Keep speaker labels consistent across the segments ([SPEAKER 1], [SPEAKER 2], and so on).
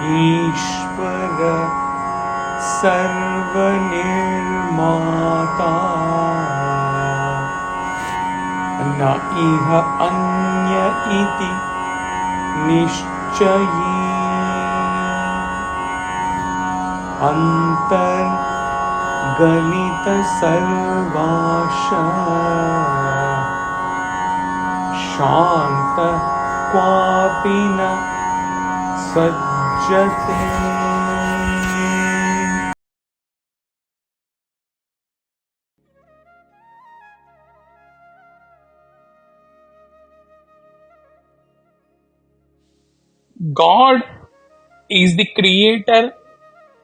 [SPEAKER 1] īśvaraḥ sarvanirmātā na iha anya iti niścayī antargalitasarvāśaḥ śāntaḥ kvāpi sajjate.
[SPEAKER 2] God is the creator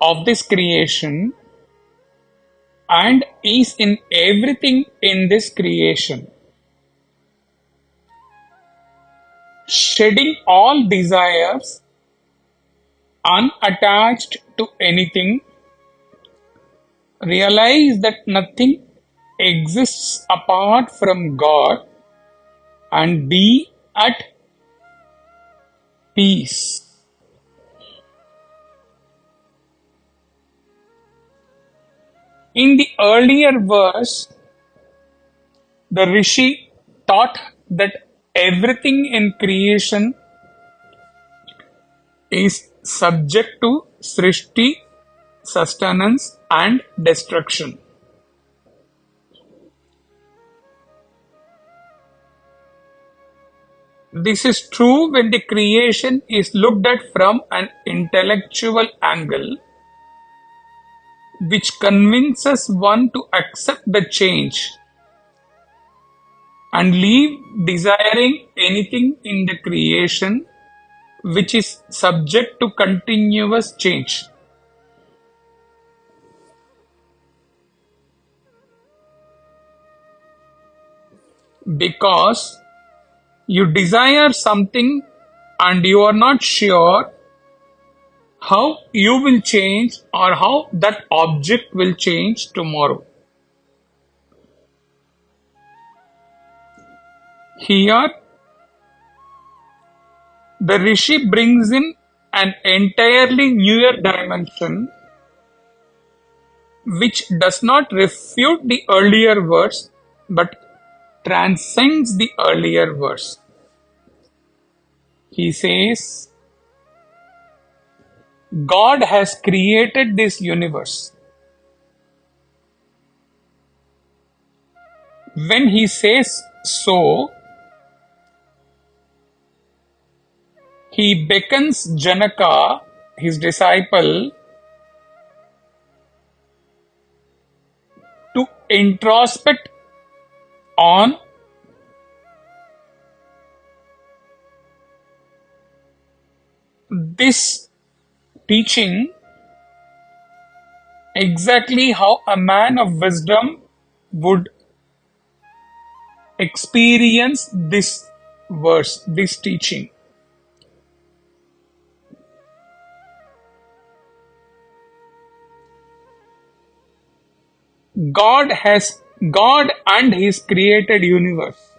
[SPEAKER 2] of this creation and is in everything in this creation, shedding all desires, unattached to anything. Realize that nothing exists apart from God and be at peace. In the earlier verse, the Rishi taught that everything in creation is subject to srishti, sustenance, and destruction. This is true when the creation is looked at from an intellectual angle, which convinces one to accept the change and leave desiring anything in the creation which is subject to continuous change. Because you desire something and you are not sure how you will change or how that object will change tomorrow. Here, the Rishi brings in an entirely newer dimension which does not refute the earlier verse but transcends the earlier verse. He says, God has created this universe. When he says so, he beckons Janaka, his disciple, to introspect on this teaching, exactly how a man of wisdom would experience this verse, this teaching. God and his created universe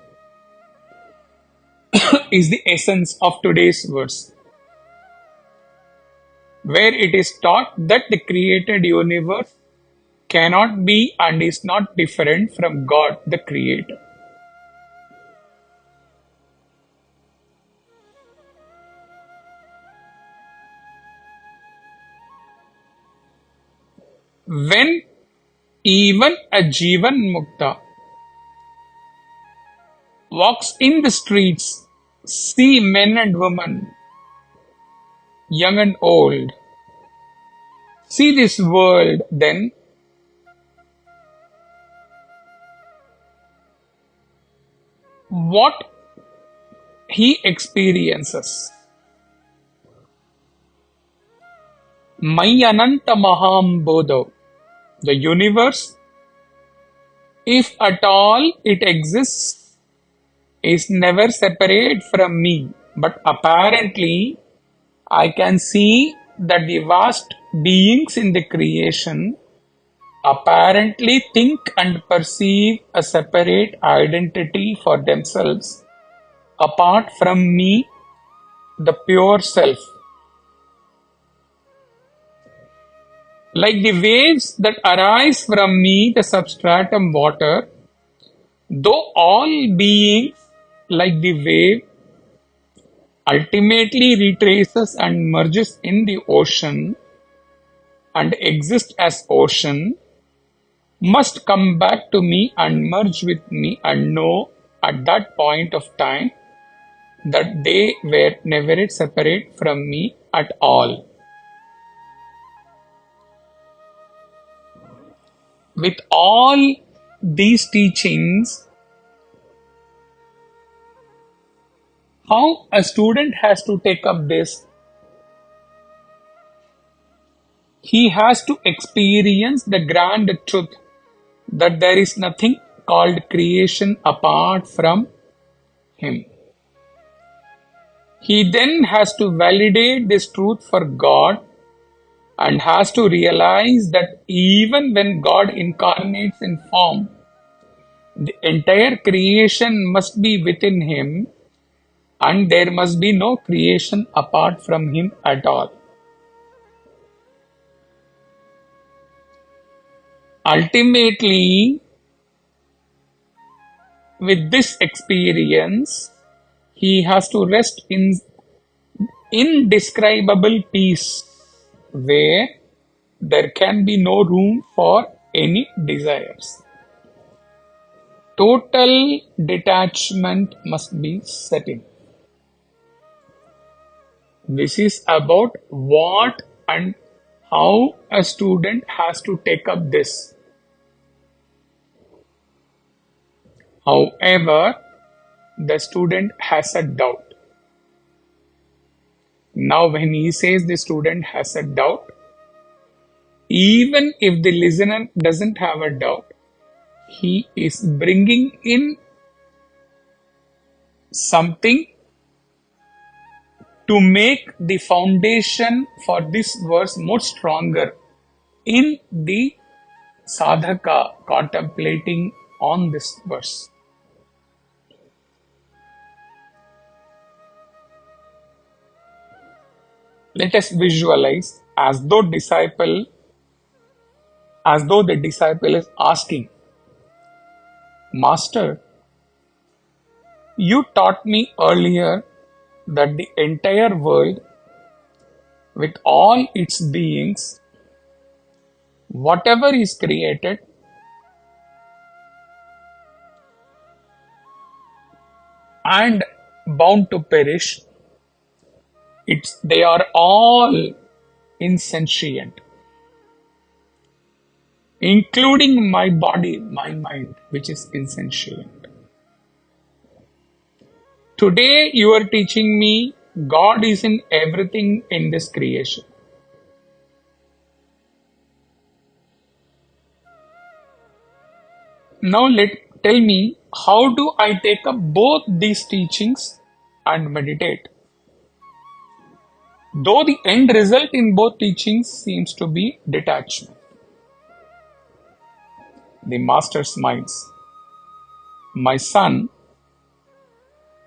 [SPEAKER 2] is the essence of today's verse, where it is taught that the created universe cannot be and is not different from God, the Creator. When even a Jivan Mukta walks in the streets, see men and women, young and old, see this world, then what he experiences. Mai ananta maham bodho. The universe, if at all it exists, is never separate from me. But apparently, I can see that the vast beings in the creation apparently think and perceive a separate identity for themselves apart from me, the pure self. Like the waves that arise from me, the substratum water, though all beings, like the wave, ultimately retraces and merges in the ocean and exist as ocean, must come back to me and merge with me and know at that point of time that they were never separate from me at all. With all these teachings, how a student has to take up this? He has to experience the grand truth that there is nothing called creation apart from him. He then has to validate this truth for God and has to realize that even when God incarnates in form, the entire creation must be within him and there must be no creation apart from him at all. Ultimately, with this experience, he has to rest in indescribable peace where there can be no room for any desires. Total detachment must be set in. This is about what and how a student has to take up this. However, the student has a doubt. Now, when he says the student has a doubt, even if the listener doesn't have a doubt, he is bringing in something to make the foundation for this verse more stronger in the sadhaka contemplating on this verse. Let us visualize as though the disciple is asking, Master, you taught me earlier that the entire world, with all its beings, whatever is created, and bound to perish, they are all insentient, including my body, my mind, which is insentient. Today you are teaching me God is in everything in this creation. Now tell me, how do I take up both these teachings and meditate? Though the end result in both teachings seems to be detachment. The master smiles. My son,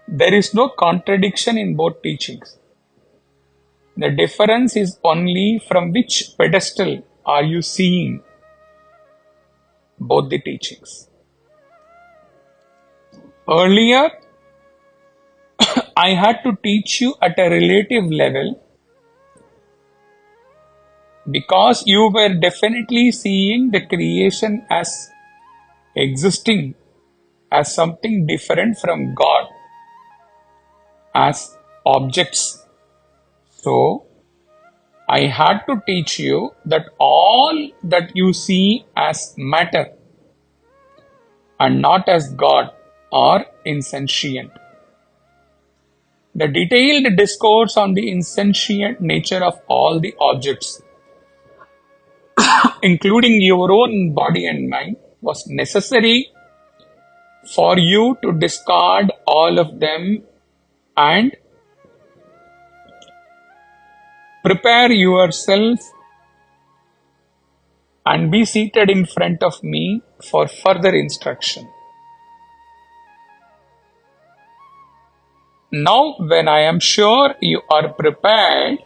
[SPEAKER 2] there is no contradiction in both teachings. The difference is only from which pedestal are you seeing both the teachings. Earlier, I had to teach you at a relative level because you were definitely seeing the creation as existing as something different from God, as objects. So, I had to teach you that all that you see as matter and not as God are insentient. The detailed discourse on the insentient nature of all the objects, including your own body and mind, was necessary for you to discard all of them and prepare yourself and be seated in front of me for further instruction. Now, when I am sure you are prepared,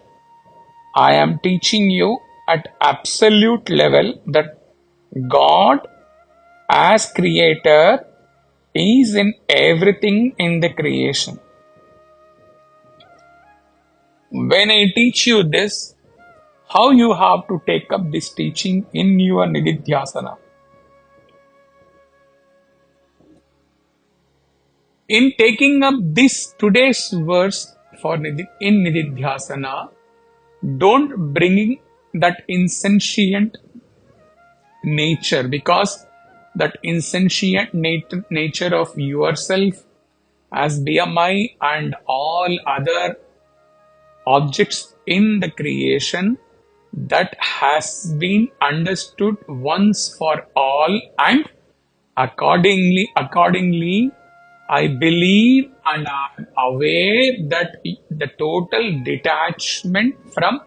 [SPEAKER 2] I am teaching you at absolute level that God as creator is in everything in the creation. When I teach you this, how you have to take up this teaching in your nididhyasana. In taking up this today's verse in nididhyasana, don't bring that insentient nature, because that insentient nature of yourself as BMI and all other objects in the creation, that has been understood once for all, and accordingly I believe and am aware that the total detachment from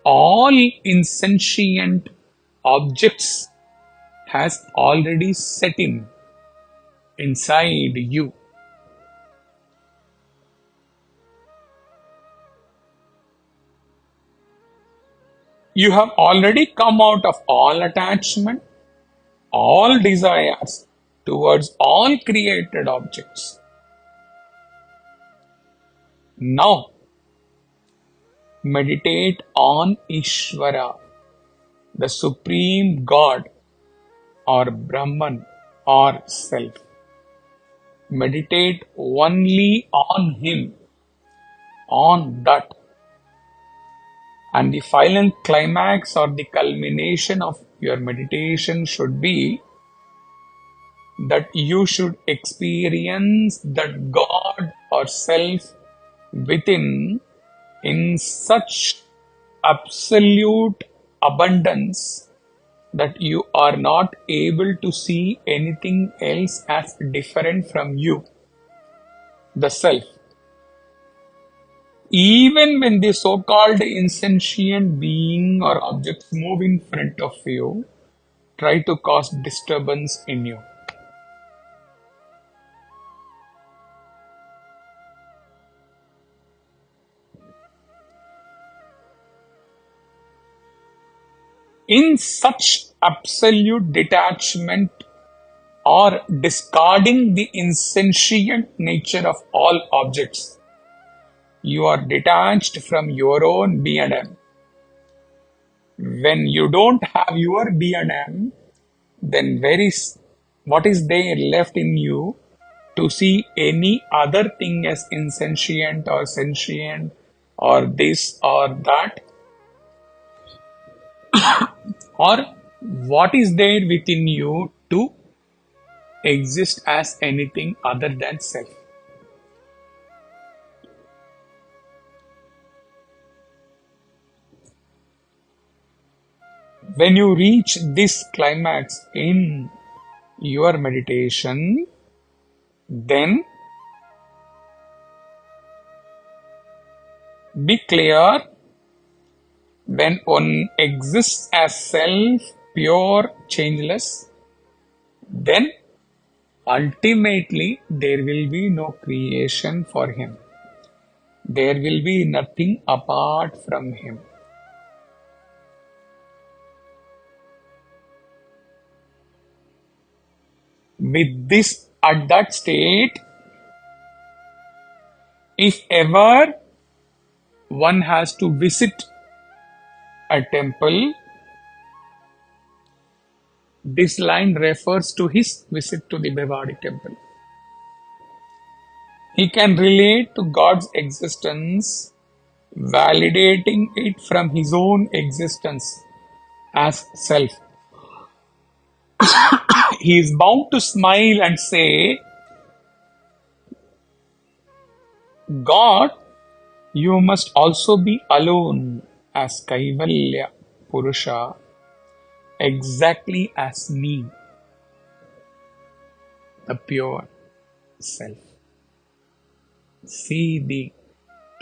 [SPEAKER 2] all insentient objects has already set in inside you. You have already come out of all attachment, all desires towards all created objects. Now, meditate on īśvara, the Supreme God or Brahman or Self. Meditate only on Him, on that. And the final climax or the culmination of your meditation should be that you should experience that God or Self within in such absolute abundance that you are not able to see anything else as different from you, the Self. Even when the so-called insentient being or objects move in front of you, try to cause disturbance in you. In such absolute detachment or discarding the insentient nature of all objects, you are detached from your own B and M. When you don't have your B and M, then what is there left in you to see any other thing as insentient or sentient or this or that? Or what is there within you to exist as anything other than Self? When you reach this climax in your meditation, then be clear, when one exists as Self, pure, changeless, then ultimately there will be no creation for him. There will be nothing apart from him. With this, at that state, if ever one has to visit a temple, this line refers to his visit to the Bhavadi temple. He can relate to God's existence, validating it from his own existence as Self. He is bound to smile and say, God, you must also be alone as Kaivalya Purusha, exactly as me, the pure Self. See the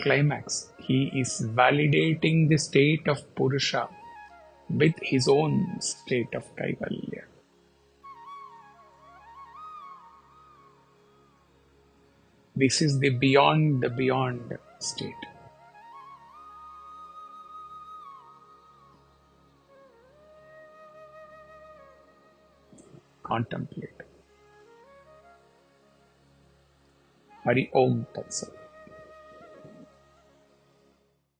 [SPEAKER 2] climax. He is validating the state of Purusha with his own state of Kaivalya. This is the beyond state. contemplate. Hari Om Tat Sat.